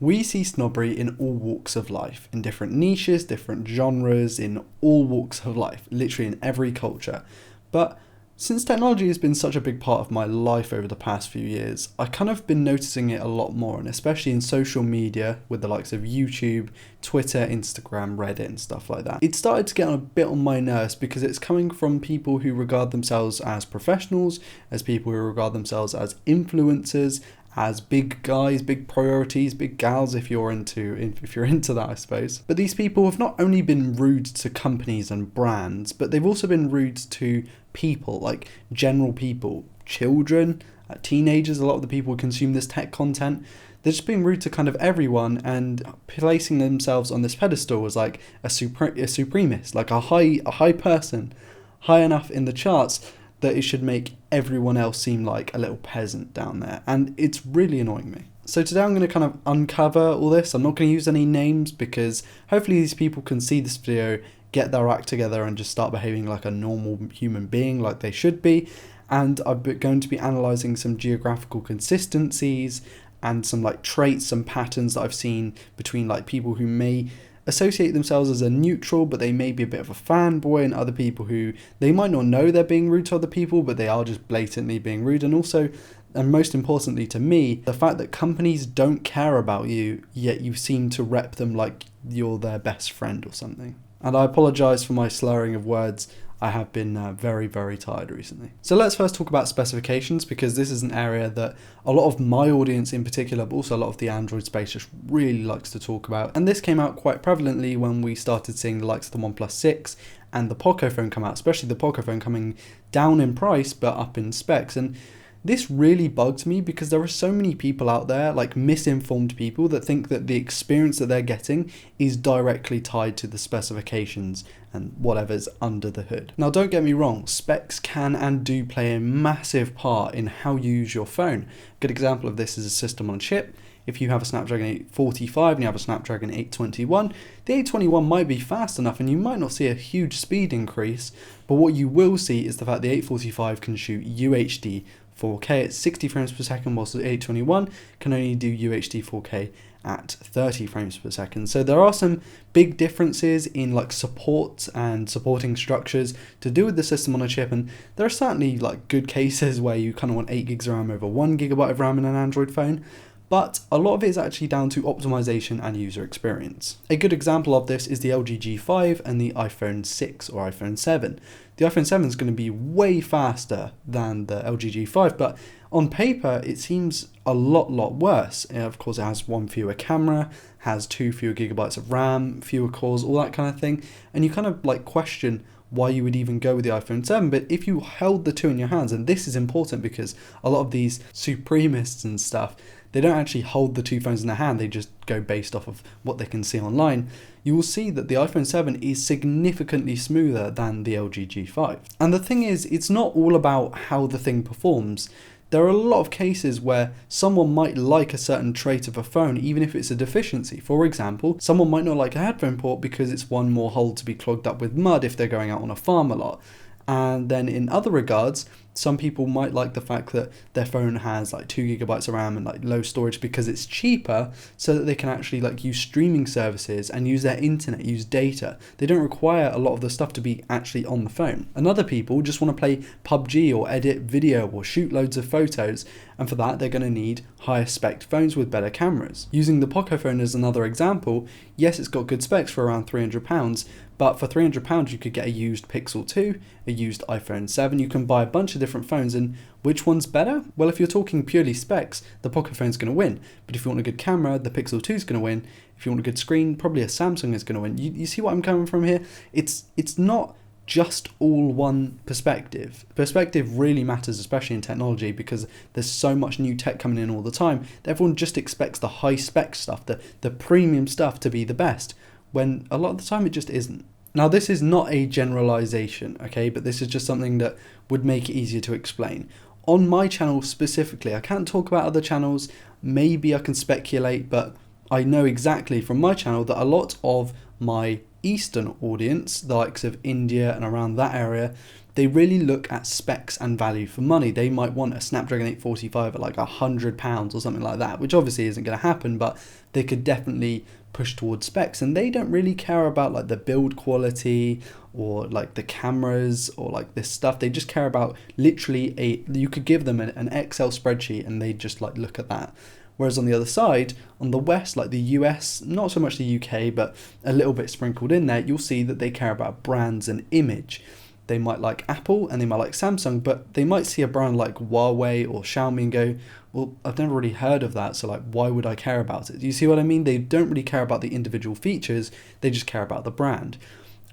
We see snobbery in all walks of life, in different niches, different genres, in all walks of life, literally in every culture. But since technology has been such a big part of my life over the past few years, I kind of been noticing it a lot more, and especially in social media with the likes of YouTube, Twitter, Instagram, Reddit and stuff like that. It started to get a bit on my nerves because it's coming from people who regard themselves as professionals, as people who regard themselves as influencers, as big guys, big priorities, big gals if you're into that, I suppose. But these people have not only been rude to companies and brands, but they've also been rude to people, like general people, children, teenagers. A lot of the people who consume this tech content, they're just being rude to kind of everyone and placing themselves on this pedestal as like a supremacist, like a high person, high enough in the charts that it should make everyone else seem like a little peasant down there. And it's really annoying me. So today I'm going to kind of uncover all this. I'm not going to use any names because hopefully these people can see this video, get their act together and just start behaving like a normal human being like they should be. And I'm going to be analysing some geographical consistencies and some like traits, some patterns that I've seen between like people who may associate themselves as a neutral, but they may be a bit of a fanboy, and other people who they might not know they're being rude to other people, but they are just blatantly being rude. And also, and most importantly to me, the fact that companies don't care about you, yet you seem to rep them like you're their best friend or something. And I apologise for my slurring of words. I have been very, very tired recently. So let's first talk about specifications, because this is an area that a lot of my audience in particular, but also a lot of the Android space just really likes to talk about. And this came out quite prevalently when we started seeing the likes of the OnePlus 6 and the Poco phone come out, especially the Poco phone coming down in price but up in specs. And this really bugs me because there are so many people out there, like misinformed people, that think that the experience that they're getting is directly tied to the specifications and whatever's under the hood. Now, don't get me wrong, specs can and do play a massive part in how you use your phone. A good example of this is a system on a chip. If you have a Snapdragon 845 and you have a Snapdragon 821, the 821 might be fast enough and you might not see a huge speed increase, but what you will see is the fact the 845 can shoot UHD 4K at 60 frames per second, whilst the 821 can only do UHD 4K at 30 frames per second. So there are some big differences in like support and supporting structures to do with the system on a chip, and there are certainly like good cases where you kind of want 8 gigs of RAM over 1 gigabyte of RAM in an Android phone. But a lot of it is actually down to optimization and user experience. A good example of this is the LG G5 and the iPhone 6 or iPhone 7. The iPhone 7 is going to be way faster than the LG G5, but on paper it seems a lot worse. Of course, it has one fewer camera, has 2 fewer gigabytes of RAM, fewer cores, all that kind of thing, and you kind of like question why you would even go with the iPhone 7. But if you held the two in your hands, and this is important because a lot of these supremists and stuff, they don't actually hold the two phones in their hand, they just go based off of what they can see online, you will see that the iPhone 7 is significantly smoother than the LG G5. And the thing is, it's not all about how the thing performs. There are a lot of cases where someone might like a certain trait of a phone, even if it's a deficiency. For example, someone might not like a headphone port because it's one more hole to be clogged up with mud if they're going out on a farm a lot. And then in other regards, some people might like the fact that their phone has like 2 gigabytes of RAM and like low storage because it's cheaper, so that they can actually like use streaming services and use their internet, use data. They don't require a lot of the stuff to be actually on the phone. And other people just want to play PUBG or edit video or shoot loads of photos, and for that they're going to need higher spec phones with better cameras. Using the Poco phone as another example, yes, it's got good specs for around £300, but for £300 you could get a used Pixel 2, a used iPhone 7, you can buy a bunch of different phones, and which one's better? Well, if you're talking purely specs, the Poco phone's going to win, but if you want a good camera, the Pixel 2 is going to win. If you want a good screen, probably a Samsung is going to win. You see what I'm coming from here? It's not just all one perspective. Perspective really matters, especially in technology, because there's so much new tech coming in all the time that everyone just expects the high spec stuff, the premium stuff to be the best, when a lot of the time it just isn't. Now, this is not a generalization, okay, but this is just something that would make it easier to explain. On my channel specifically, I can't talk about other channels, maybe I can speculate, but I know exactly from my channel that a lot of my Eastern audience, the likes of India and around that area, they really look at specs and value for money. They might want a Snapdragon 845 at like £100 or something like that, which obviously isn't going to happen, but they could definitely push towards specs. And they don't really care about like the build quality or like the cameras or like this stuff. They just care about literally you could give them an Excel spreadsheet and they just like look at that. Whereas on the other side, on the West, like the US, not so much the UK, but a little bit sprinkled in there, you'll see that they care about brands and image. They might like Apple and they might like Samsung, but they might see a brand like Huawei or Xiaomi and go, well, I've never really heard of that, so like, why would I care about it? Do you see what I mean? They don't really care about the individual features, they just care about the brand.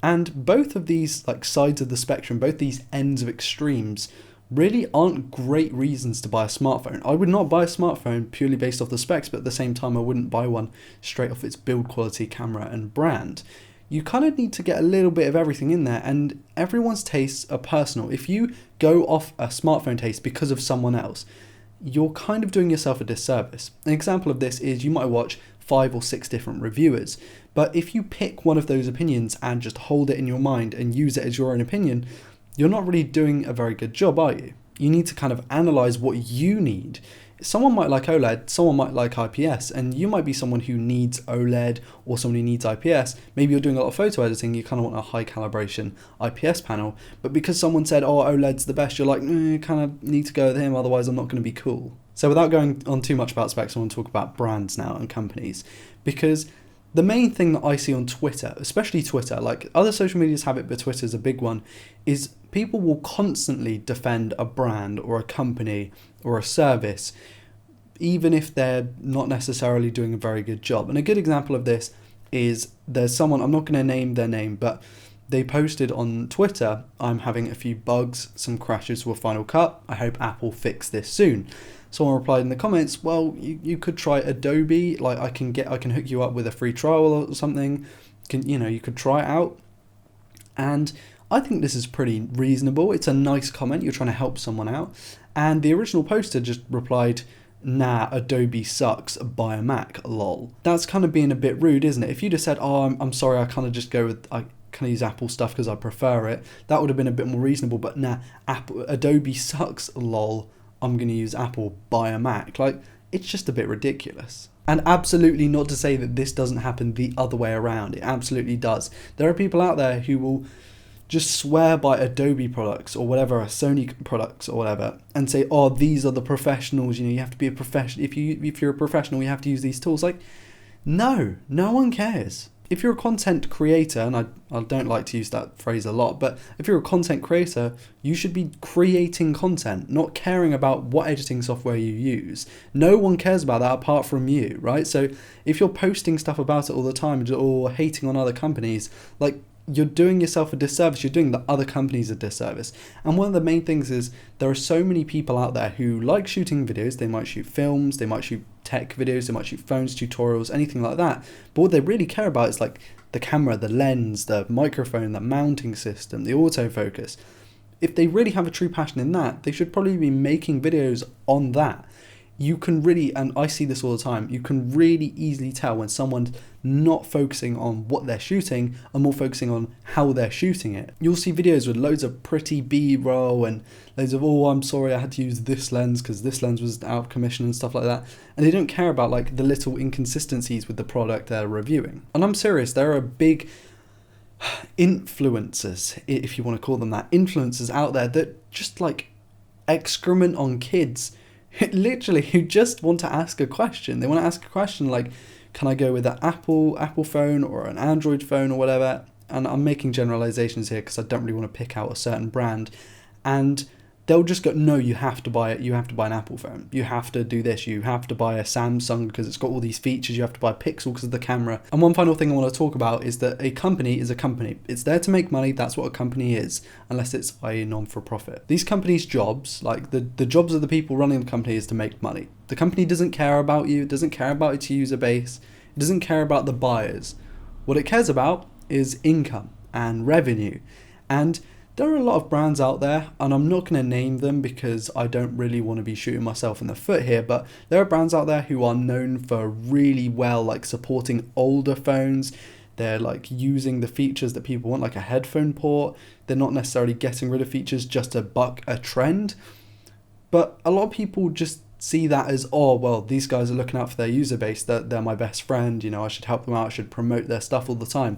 And both of these like sides of the spectrum, both these ends of extremes, really aren't great reasons to buy a smartphone. I would not buy a smartphone purely based off the specs, but at the same time, I wouldn't buy one straight off its build quality, camera, and brand. You kind of need to get a little bit of everything in there, and everyone's tastes are personal. If you go off a smartphone taste because of someone else, you're kind of doing yourself a disservice. An example of this is you might watch 5 or 6 different reviewers, but if you pick one of those opinions and just hold it in your mind and use it as your own opinion, you're not really doing a very good job, are you? You need to kind of analyze what you need. Someone might like OLED, someone might like IPS, and you might be someone who needs OLED or someone who needs IPS. Maybe you're doing a lot of photo editing, you kind of want a high calibration IPS panel, but because someone said, oh, OLED's the best, you're like, kind of need to go with him, otherwise I'm not going to be cool. So without going on too much about specs, I want to talk about brands now and companies, because the main thing that I see on Twitter, especially Twitter, like other social medias have it, but Twitter's a big one, is people will constantly defend a brand or a company or a service, even if they're not necessarily doing a very good job. And a good example of this is there's someone, I'm not going to name their name, but they posted on Twitter, I'm having a few bugs, some crashes with Final Cut. I hope Apple fix this soon. Someone replied in the comments, well, you could try Adobe, like I can hook you up with a free trial or something. You could try it out. And I think this is pretty reasonable. It's a nice comment. You're trying to help someone out. And the original poster just replied, nah, Adobe sucks, buy a Mac, lol. That's kind of being a bit rude, isn't it? If you just said, oh, I'm sorry, I kind of just go with, I kind of use Apple stuff because I prefer it, that would have been a bit more reasonable. But nah, Adobe sucks, lol, I'm going to use Apple, buy a Mac. Like, it's just a bit ridiculous. And absolutely not to say that this doesn't happen the other way around. It absolutely does. There are people out there who will just swear by Adobe products or whatever, Sony products or whatever, and say, oh, these are the professionals, you have to be a professional. If you're a professional, you have to use these tools. Like, no one cares. If you're a content creator, and I don't like to use that phrase a lot, but if you're a content creator, you should be creating content, not caring about what editing software you use. No one cares about that apart from you, right? So if you're posting stuff about it all the time or hating on other companies, like, you're doing yourself a disservice, you're doing the other companies a disservice. And one of the main things is there are so many people out there who like shooting videos. They might shoot films, they might shoot tech videos, they might shoot phones, tutorials, anything like that. But what they really care about is like the camera, the lens, the microphone, the mounting system, the autofocus. If they really have a true passion in that, they should probably be making videos on that. You can really, and I see this all the time, you can really easily tell when someone's not focusing on what they're shooting and more focusing on how they're shooting it. You'll see videos with loads of pretty B-roll and loads of, oh, I'm sorry, I had to use this lens because this lens was out of commission and stuff like that. And they don't care about like the little inconsistencies with the product they're reviewing. And I'm serious, there are big influencers, if you want to call them that, influencers out there that just like excrement on kids. Literally, who just want to ask a question. They want to ask a question like, can I go with an Apple phone or an Android phone or whatever? And I'm making generalizations here because I don't really want to pick out a certain brand. And they'll just go, no, you have to buy it. You have to buy an Apple phone. You have to do this. You have to buy a Samsung because it's got all these features. You have to buy a Pixel because of the camera. And one final thing I want to talk about is that a company is a company. It's there to make money. That's what a company is, unless it's a non-for-profit. These companies' jobs, like the jobs of the people running the company, is to make money. The company doesn't care about you. It doesn't care about its user base. It doesn't care about the buyers. What it cares about is income and revenue. And there are a lot of brands out there, and I'm not going to name them because I don't really want to be shooting myself in the foot here, but there are brands out there who are known for really well, like supporting older phones. They're like using the features that people want, like a headphone port. They're not necessarily getting rid of features just to buck a trend. But a lot of people just see that as, oh, well, these guys are looking out for their user base, they're my best friend, I should help them out, I should promote their stuff all the time.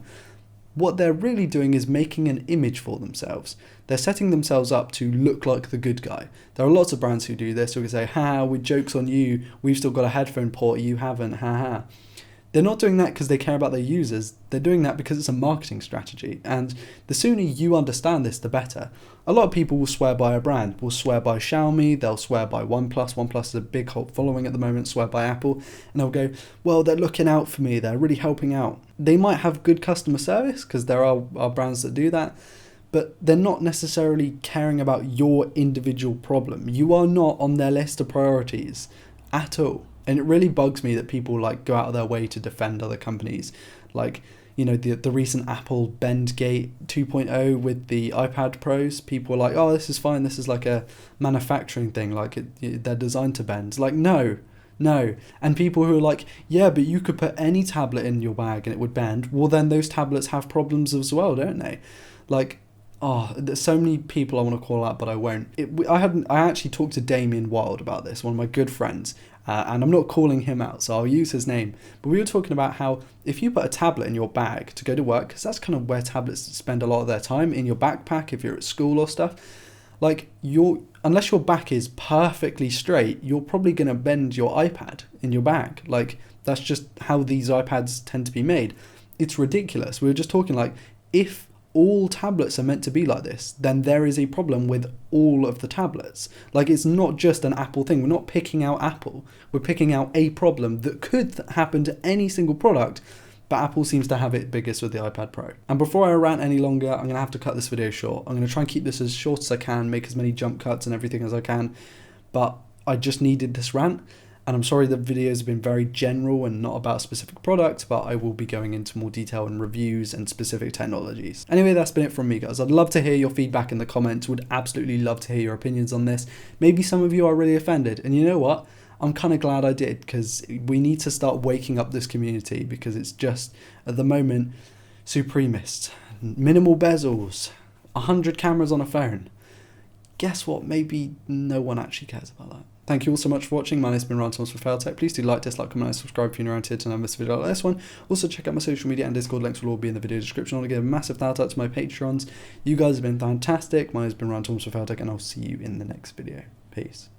What they're really doing is making an image for themselves. They're setting themselves up to look like the good guy. There are lots of brands who do this, who can say, ha, with jokes on you, we've still got a headphone port, you haven't, ha ha. They're not doing that because they care about their users. They're doing that because it's a marketing strategy. And the sooner you understand this, the better. A lot of people will swear by a brand, will swear by Xiaomi, they'll swear by OnePlus. OnePlus is a big cult following at the moment, swear by Apple. And they'll go, well, they're looking out for me, they're really helping out. They might have good customer service because there are brands that do that, but they're not necessarily caring about your individual problem. You are not on their list of priorities at all. And it really bugs me that people like go out of their way to defend other companies. Like, the recent Apple Bendgate 2.0 with the iPad Pros. People are like, oh, this is fine. This is like a manufacturing thing. Like they're designed to bend. Like, no. And people who are like, yeah, but you could put any tablet in your bag and it would bend. Well, then those tablets have problems as well, don't they? Like, oh, there's so many people I want to call out, but I won't. I actually talked to Damien Wild about this, one of my good friends. And I'm not calling him out, so I'll use his name. But we were talking about how if you put a tablet in your bag to go to work, because that's kind of where tablets spend a lot of their time, in your backpack if you're at school or stuff, like unless your back is perfectly straight, you're probably going to bend your iPad in your bag. Like, that's just how these iPads tend to be made. It's ridiculous. We were just talking like, if all tablets are meant to be like this, then there is a problem with all of the tablets. Like, it's not just an Apple thing. We're not picking out Apple. We're picking out a problem that could happen to any single product, but Apple seems to have it biggest with the iPad Pro. And before I rant any longer, I'm going to have to cut this video short. I'm going to try and keep this as short as I can, make as many jump cuts and everything as I can, but I just needed this rant. And I'm sorry the videos have been very general and not about a specific product, but I will be going into more detail and reviews and specific technologies. Anyway, that's been it from me, guys. I'd love to hear your feedback in the comments. Would absolutely love to hear your opinions on this. Maybe some of you are really offended. And you know what? I'm kind of glad I did, because we need to start waking up this community, because it's just, at the moment, supremist, minimal bezels, 100 cameras on a phone. Guess what? Maybe no one actually cares about that. Thank you all so much for watching. My name has been Ryan Thomas for Failtech. Please do like, dislike, comment, and subscribe if you're new around here to never miss a video like this one. Also, check out my social media and Discord. Links will all be in the video description. I want to give a massive shout out to my Patrons. You guys have been fantastic. My name has been Ryan Thomas for Failtech, and I'll see you in the next video. Peace.